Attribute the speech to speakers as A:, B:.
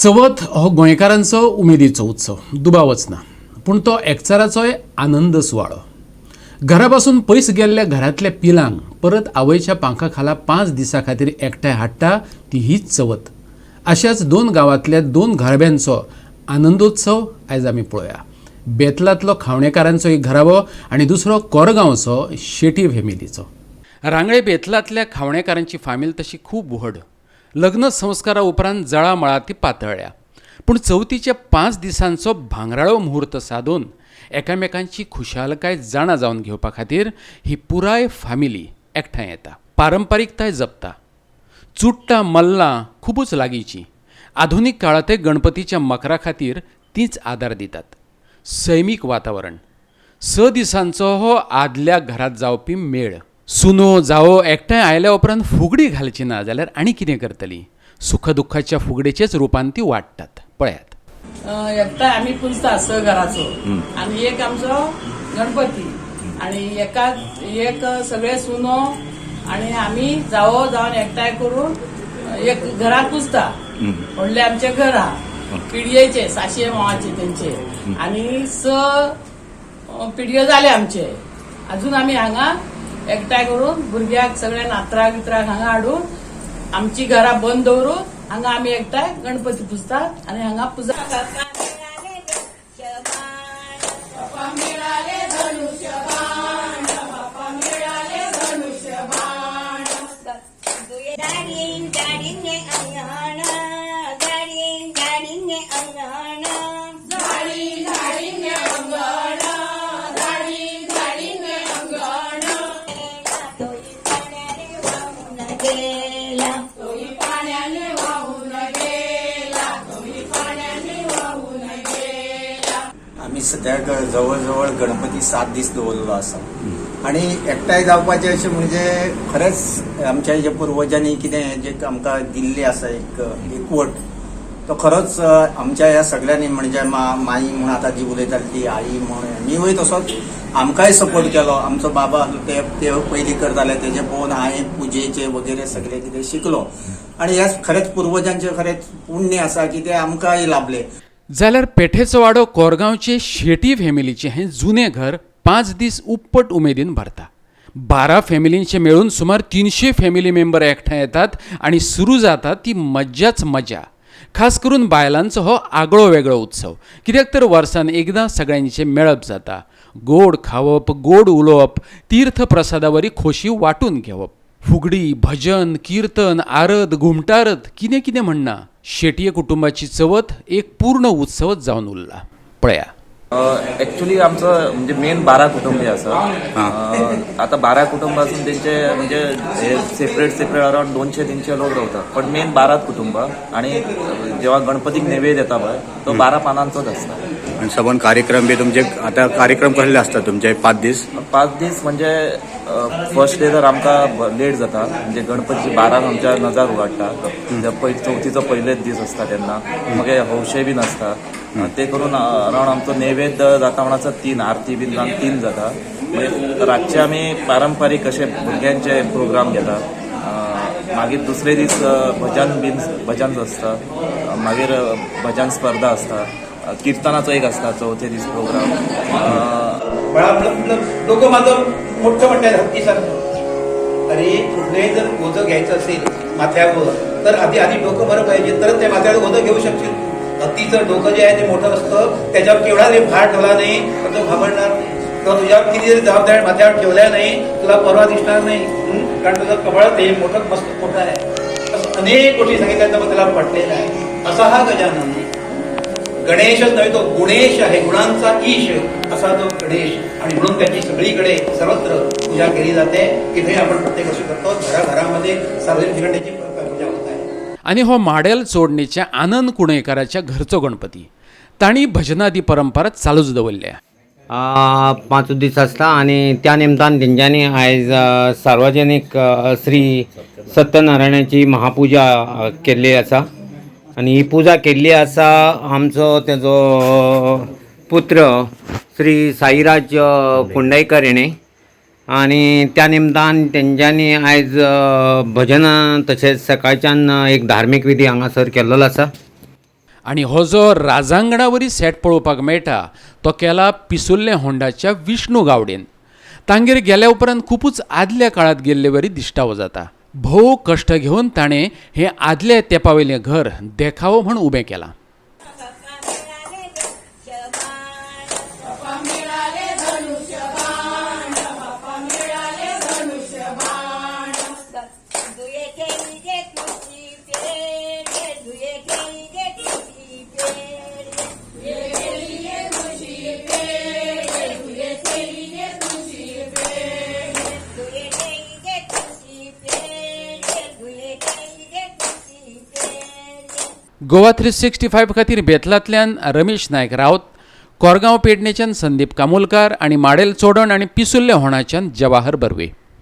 A: चवथ हो गोंयकारांचो उमेदीचो उत्सव दुबावच ना, पूण तो एकचाराचोय आनंद सुवाळो. घरापासून पयस गेल्ल्या घरातल्या पिलांक परत आवयच्या पांखा खाला 5 दिसां खातीर एकठांय हाडटा ती हीच चवथ. अशाच 2 गांवांतल्या 2 घराब्यांचो आनंदोत्सव आयज आमी पळोवया. बेतलांतलो खावणेकारांचो एक घराबो आनी दुसरो कोरगांवचो शेटी फॅमिलीचो. रांगळे बेतलांतल्या खावणेकारांची फामील तशी खूब व्हड. लग्न संस्कारा उपरांत जळामळा ती पातळ्ळ्या, पूण चवथीच्या 5 दिसांचो भांगराळो मुहूर्त सादून एकामेकांची खुशालकाय जाणा जावन घेवपा खातीर ही पुराय फामिली एकठांय येता. पारंपारीकताय जपता. चुडटां मल्लां खूबच लागींची. आधुनीक काळांतय गणपतीच्या मकरा खातीर तीच आदार दितात. सैमीक वातावरण. 6 दिसांचो हो आदल्या घरात जावपी मेळ. सुनो जावो एकठांय आयल्या उपरांत फुगडी घालची ना जाल्यार आनी कितें करतली. सुखदुख्खाच्या फुगडेचेच रुपान ती वाडटात. पळयात.
B: एकटांय आमी पुजता 6 घराचो आनी एक आमचो गणपती आनी एक सगळे सुनो आनी आमी जावो जावन एकठांय करून एक घराक पुजता. व्हडले आमचे घर आहा पिडयेचे, साशे मावाचे तेंचे आनी 6 पिडयो जाले आमचे. अजून आमी हांगा एकठांय करून भुरग्याक सगळे नात्राक बित्राक हांगा हाडून आमची घरां बंद दवरून हांगा आमी एकठांय गणपती पुजतात आनी हांगा पुजा करतात.
C: आम्ही सध्या जवळ गणपती 7 दीस दवरलेलो आसा आणि एकठांय जावपाचे अशें म्हणजे खरेंच आमच्या जे पूर्वजांनी कितें जे आमकां दिल्ले आसा एक एकवट तो खरोच आमच्या ह्या सगळ्यांनी म्हणजे माई म्हण आतां जी उलयताली ती आई म्हण मीवय तसोच आमकांय सपोर्ट केलो. आमचो बाबा आसलो ते पयलीं करताले तेजे पळोवन हांवें पुजेचे वगैरे सगळे कितें शिकलो आणि ह्या खरेंच पूर्वजांचे खरेंच पुण्य आसा की ते आमकांय लाभले.
A: जाल्यार पेठेचो वाडो कोरगांवचे शेटी फॅमिलीचें हें जुनें घर 5 दीस उपट उमेदीन भरता. 12 फॅमिलींचे मेळून सुमार 300 फॅमिली मेंबर एकठांय येतात आनी सुरू जाता ती मज्जाच मजा. खास करून बायलांचो हो आगळो वेगळो उत्सव. कित्याक तर वर्सान एकदां सगळ्यांचे मेळप जाता. गोड खावप, गोड उलोवप, तीर्थ प्रसादावरी खोशी वाटून घेवप. फुगडी, भजन, कीर्तन, आरत, घुमटारत कितें कितें म्हणना. शेटये कुटुंबाची चवथ एक पूर्ण उत्सवच जावन उरला. पळया.
D: ऍक्च्युली आमचं म्हणजे मेन 12 कुटुंबीय आसा. आता 12 कुटुंब असून त्यांचे म्हणजे हे सेपरेट अराउंड 200-300 लोक रावतात, पण मेन 12 कुटुंब. आणि जेव्हा गणपतीक नैवेद्य येता पळय तो 12 पानांचोच असता.
E: आणि सबंध कार्यक्रम बी तुमचे आता कार्यक्रम कसले असतात तुमचे 5 दीस?
D: 5 दीस म्हणजे फर्स्ट डे तर आमकां लेट जाता. म्हणजे गणपतीची 12 आमच्या नजार उगडटा. चवथीचो पयलेच दीस असता तेन्ना मागीर हौशे बीन आसता. ते करून अराउंड आमचो नैवेद्य जाता म्हणा 3 आरती बीन जावन 3 जाता. मागीर रातचे आमी पारंपारीक अशे भुरग्यांचे प्रोग्राम घेता. मागीर दुसरे दीस भजन आसता. मागीर भजन स्पर्धा आसता. कीर्तनाचो एक असता चवथे दीस प्रोग्राम.
F: डोकं माझं मोठं म्हणतात हत्तीसारखं. अरे कुठलंही जर ओझं घ्यायचं असेल माथ्यावर तर आधी डोकं बरं पाहिजे तरच त्या माथ्यावर ओझं घेऊ शकशील. हत्तीचं डोकं जे आहे ते मोठं असतं, त्याच्यावर केवढा जरी भार ठेवला नाही तर तो घाबरणार. किंवा तुझ्यावर किती जरी जबाबदारी माथ्यावर ठेवल्या नाही तुला परवा दिसणार नाही, कारण तुझं कपाळ ते मोठं मस्त मोठं आहे. असं अनेक गोष्टी सांगितल्या तर त्याला पटलेला आहे. असा हा गजानन गणेशच नव्हे तो गुणेश आहे, गुणांचा ईश असा तो गणेश. आणि म्हणून त्याची सगळीकडे सर्वत्र पूजा केली जाते. तिथे आपण प्रत्येक वर्षी करतो. घराघरामध्ये सार्वजनिक ठिकाणी त्याची पूजा होत आहे.
A: आणि हो माडेल चोडणीच्या आनंद कुणेकाराच्या घरचो गणपती तांणी भजनादी परंपरा चालूच दवरल्या.
G: 5 दीस आसता आनी त्या निमतान तेंच्यांनी आयज सार्वजनीक श्री सत्यनारायणाची महापुजा केल्ली आसा. आनी ही पुजा केल्ली आसा आमचो तेजो पुत्र श्री साईराज कुंडयकर हेणे. आणि त्या निमतान तेंच्यांनी आयज भजन तशेंच सकाळच्यान एक धार्मीक विधी हांगासर केल्लो आसा.
A: आनी हो जो राजांगणा वरी सेट पळोवपाक मेळटा तो केला पिसुल्ले होंडाच्या विष्णू गावडेन. तांगेर गेल्या उपरांत खूबच आदल्या काळात गेल्ले वरी दिश्टावो जाता. भोव कश्ट घेवन ताणें हें आदले तेंपावयलें घर देखावो म्हूण उबें केलां. गोवा 365 खातीर बेतलांतल्यान रमेश नायक रावत, कोरगांव पेडणेच्यान संदीप कामोलकार आनी माडेल चोडण आनी पिसुल्ले होणाच्यान जवाहर बर्वे.